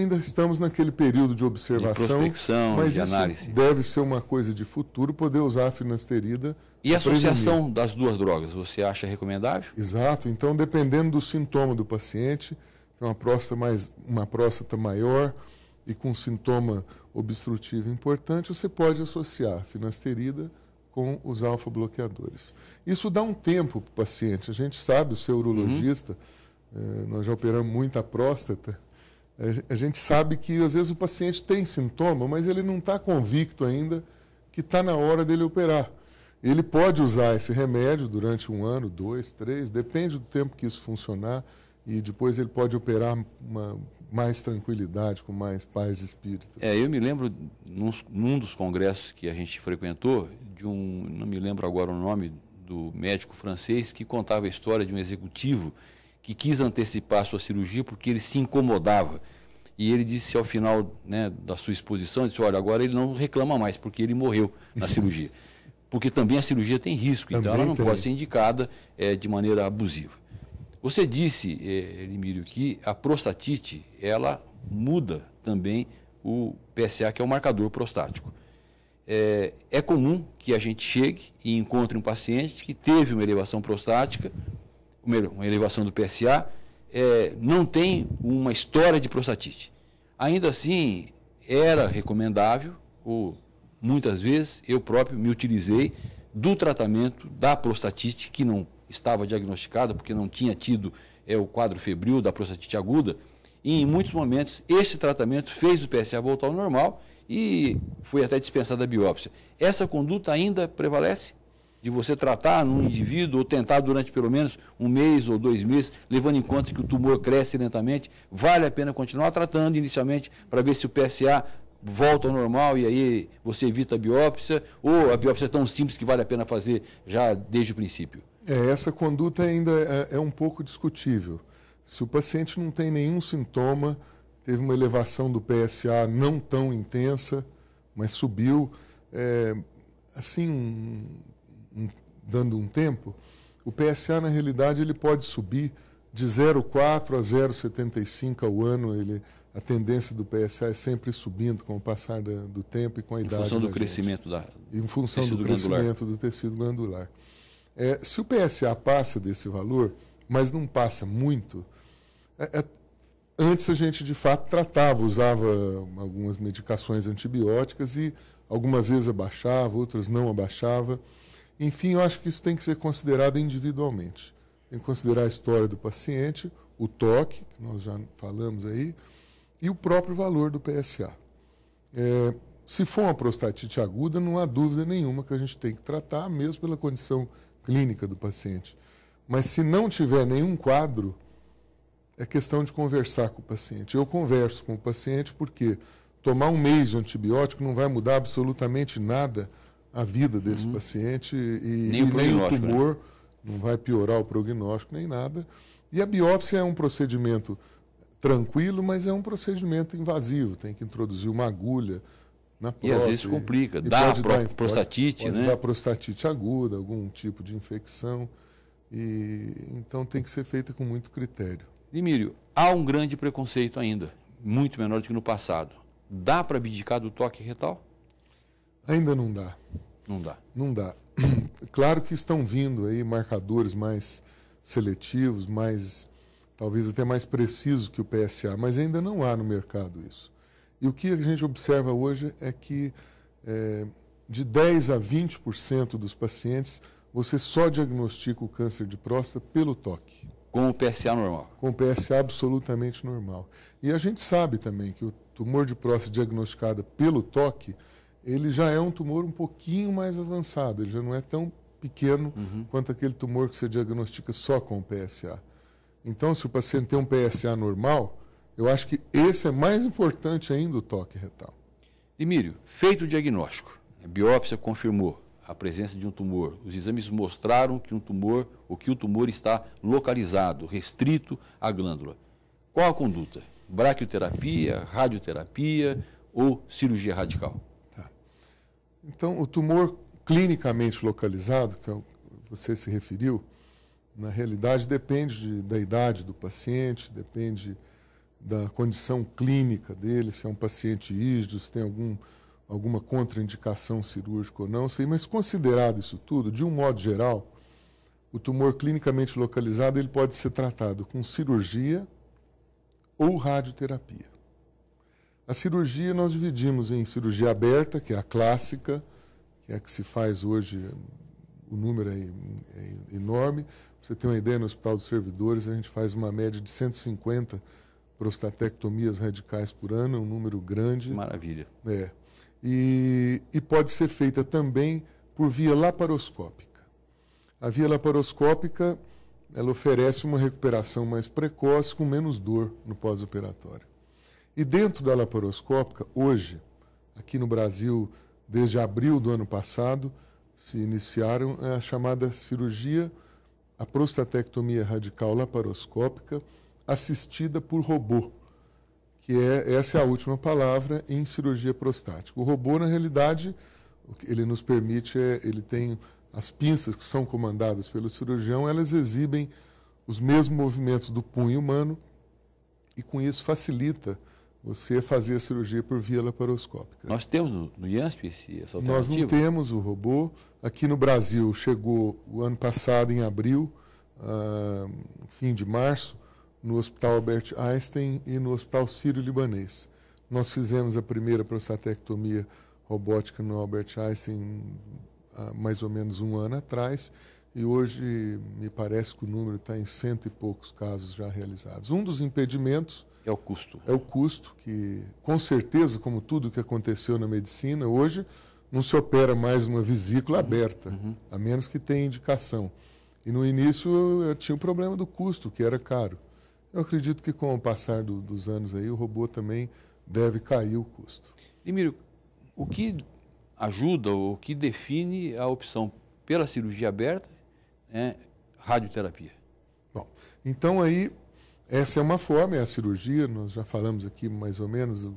ainda estamos naquele período de observação, de prospecção, mas de análise. Isso deve ser uma coisa de futuro, poder usar a finasterida. E a associação das duas drogas, você acha recomendável? Exato. Então, dependendo do sintoma do paciente, tem uma próstata maior e com sintoma obstrutivo importante, você pode associar a finasterida com os alfa-bloqueadores. Isso dá um tempo para o paciente. A gente sabe, o seu urologista, nós já operamos muita próstata, a gente sabe que às vezes o paciente tem sintoma, mas ele não está convicto ainda que está na hora dele operar. Ele pode usar esse remédio durante 1 ano, 2, 3, depende do tempo que isso funcionar, e depois ele pode operar mais tranquilidade, com mais paz de espírito. Eu me lembro, num dos congressos que a gente frequentou, não me lembro agora o nome do médico francês, que contava a história de um executivo que quis antecipar a sua cirurgia porque ele se incomodava. E ele disse ao final, né, da sua exposição, disse, olha, agora ele não reclama mais porque ele morreu na cirurgia. Porque também a cirurgia tem risco, então ela não pode ser indicada de maneira abusiva. Você disse, Emílio, que a prostatite, ela muda também o PSA, que é o marcador prostático. É comum que a gente chegue e encontre um paciente que teve uma elevação prostática, uma elevação do PSA, não tem uma história de prostatite. Ainda assim, era recomendável, ou muitas vezes eu próprio me utilizei do tratamento da prostatite, que não estava diagnosticada, porque não tinha tido o quadro febril da prostatite aguda, e em muitos momentos esse tratamento fez o PSA voltar ao normal e foi até dispensada a biópsia. Essa conduta ainda prevalece? De você tratar num indivíduo ou tentar durante pelo menos 1 mês ou 2 meses, levando em conta que o tumor cresce lentamente, vale a pena continuar tratando inicialmente para ver se o PSA volta ao normal e aí você evita a biópsia, ou a biópsia é tão simples que vale a pena fazer já desde o princípio? Essa conduta ainda é um pouco discutível. Se o paciente não tem nenhum sintoma, teve uma elevação do PSA não tão intensa, mas subiu, dando um tempo, o PSA, na realidade, ele pode subir de 0,4 a 0,75 ao ano. A tendência do PSA é sempre subindo com o passar do tempo e com a idade. Em função do crescimento em função do crescimento do tecido glandular. Se o PSA passa desse valor, mas não passa muito, antes a gente de fato tratava, usava algumas medicações antibióticas e algumas vezes abaixava, outras não abaixava. Enfim, eu acho que isso tem que ser considerado individualmente. Tem que considerar a história do paciente, o toque, que nós já falamos aí, e o próprio valor do PSA. Se for uma prostatite aguda, não há dúvida nenhuma que a gente tem que tratar, mesmo pela condição clínica do paciente. Mas se não tiver nenhum quadro, é questão de conversar com o paciente. Eu converso com o paciente porque tomar 1 mês de antibiótico não vai mudar absolutamente nada a vida desse paciente e nem o tumor, não vai piorar o prognóstico nem nada. E a biópsia é um procedimento tranquilo, mas é um procedimento invasivo, tem que introduzir uma agulha na próstata. E às vezes complica, dá prostatite, pode dar prostatite aguda, algum tipo de infecção, então tem que ser feita com muito critério. Emílio, há um grande preconceito ainda, muito menor do que no passado. Dá para abdicar do toque retal? Ainda não dá. Não dá. Não dá. Claro que estão vindo aí marcadores mais seletivos, talvez até mais precisos que o PSA, mas ainda não há no mercado isso. E o que a gente observa hoje é que de 10% a 20% dos pacientes, você só diagnostica o câncer de próstata pelo toque. Com o PSA normal? Com o PSA absolutamente normal. E a gente sabe também que o tumor de próstata diagnosticado pelo toque, ele já é um tumor um pouquinho mais avançado, ele já não é tão pequeno quanto aquele tumor que você diagnostica só com o PSA. Então, se o paciente tem um PSA normal, eu acho que esse é mais importante ainda, o toque retal. Emílio, feito o diagnóstico, a biópsia confirmou a presença de um tumor, os exames mostraram que o tumor está localizado, restrito à glândula. Qual a conduta? Braquioterapia, radioterapia ou cirurgia radical? Então, o tumor clinicamente localizado, que você se referiu, na realidade depende da idade do paciente, depende da condição clínica dele, se é um paciente rígido, se tem alguma contraindicação cirúrgica ou não, mas considerado isso tudo, de um modo geral, o tumor clinicamente localizado ele pode ser tratado com cirurgia ou radioterapia. A cirurgia nós dividimos em cirurgia aberta, que é a clássica, que é a que se faz hoje, o número é enorme. Pra você ter uma ideia, no Hospital dos Servidores a gente faz uma média de 150 prostatectomias radicais por ano, um número grande. Maravilha. E pode ser feita também por via laparoscópica. A via laparoscópica ela oferece uma recuperação mais precoce, com menos dor no pós-operatório. E dentro da laparoscópica, hoje, aqui no Brasil, desde abril do ano passado, se iniciaram a chamada cirurgia, a prostatectomia radical laparoscópica, assistida por robô, que essa é a última palavra em cirurgia prostática. O robô, na realidade, o que ele nos permite ele tem as pinças que são comandadas pelo cirurgião, elas exibem os mesmos movimentos do punho humano e com isso facilita você fazer a cirurgia por via laparoscópica. Nós temos no IANSP essa alternativa? Nós não temos o robô. Aqui no Brasil chegou o ano passado, em abril, fim de março, no Hospital Albert Einstein e no Hospital Sírio-Libanês. Nós fizemos a primeira prostatectomia robótica no Albert Einstein há mais ou menos um ano atrás e hoje me parece que o número está em 100 e poucos casos já realizados. Um dos impedimentos é o custo. É o custo, que com certeza, como tudo que aconteceu na medicina, hoje não se opera mais uma vesícula aberta, a menos que tenha indicação. E no início eu tinha o problema do custo, que era caro. Eu acredito que com o passar dos anos aí, o robô também deve cair o custo. Emílio, o que ajuda, o que define a opção pela cirurgia aberta é radioterapia? Bom, então aí, essa é uma forma, é a cirurgia, nós já falamos aqui mais ou menos o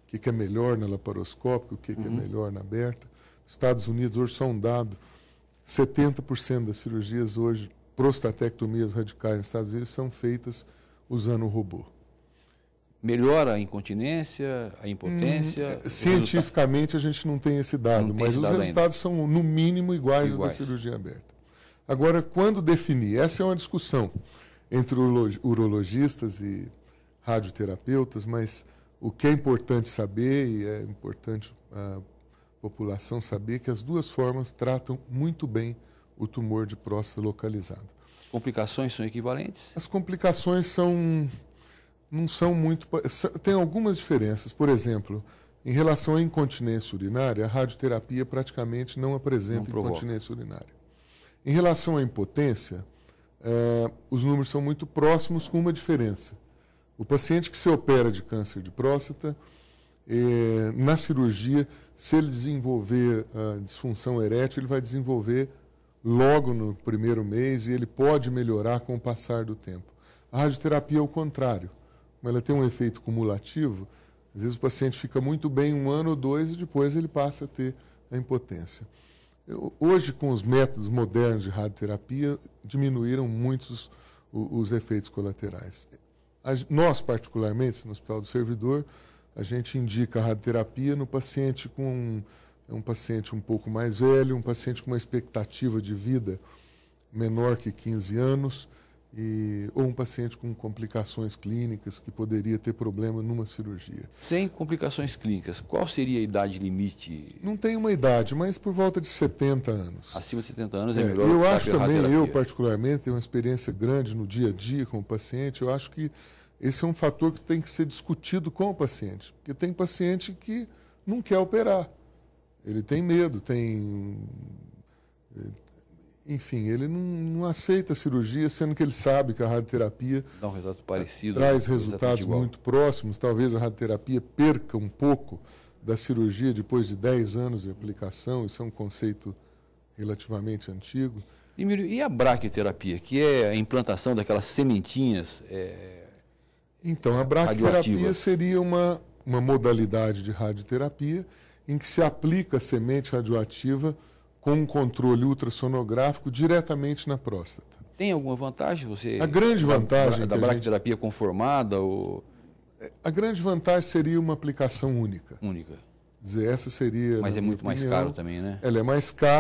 que é melhor na laparoscópica, o que é melhor na aberta. Nos Estados Unidos hoje são dados 70% das cirurgias hoje, prostatectomias radicais nos Estados Unidos, são feitas usando o robô. Melhora a incontinência, a impotência? Cientificamente a gente não tem esse dado, mas os resultados são no mínimo iguais da cirurgia aberta. Agora, quando definir? Essa é uma discussão entre urologistas e radioterapeutas, mas o que é importante saber, e é importante a população saber, que as duas formas tratam muito bem o tumor de próstata localizado. As complicações são equivalentes? As complicações não são muito... Tem algumas diferenças. Por exemplo, em relação à incontinência urinária, a radioterapia praticamente não apresenta incontinência urinária. Em relação à impotência, os números são muito próximos, com uma diferença. O paciente que se opera de câncer de próstata, na cirurgia, se ele desenvolver disfunção erétil, ele vai desenvolver logo no primeiro mês e ele pode melhorar com o passar do tempo. A radioterapia é o contrário. Como ela tem um efeito cumulativo, às vezes o paciente fica muito bem 1 ano ou 2 e depois ele passa a ter a impotência. Hoje, com os métodos modernos de radioterapia, diminuíram muitos os efeitos colaterais. Nós, particularmente, no Hospital do Servidor, a gente indica a radioterapia no paciente um paciente um pouco mais velho, um paciente com uma expectativa de vida menor que 15 anos, ou um paciente com complicações clínicas que poderia ter problema numa cirurgia. Sem complicações clínicas, qual seria a idade limite? Não tem uma idade, mas por volta de 70 anos. Acima de 70 anos é melhor. Eu acho também, eu particularmente, tenho uma experiência grande no dia a dia com o paciente, eu acho que esse é um fator que tem que ser discutido com o paciente, porque tem paciente que não quer operar, ele tem medo, enfim, ele não aceita a cirurgia, sendo que ele sabe que a radioterapia dá um resultado parecido, traz resultados muito próximos. Talvez a radioterapia perca um pouco da cirurgia depois de 10 anos de aplicação. Isso é um conceito relativamente antigo. E a braquiterapia, que é a implantação daquelas sementinhas Então, a braquiterapia seria uma modalidade de radioterapia em que se aplica a semente radioativa com um controle ultrassonográfico diretamente na próstata. Tem alguma vantagem? A grande vantagem da braquiterapia conformada? A grande vantagem seria uma aplicação única. Única. Quer dizer, essa seria. Mas é muito mais caro também, né? Ela é mais cara.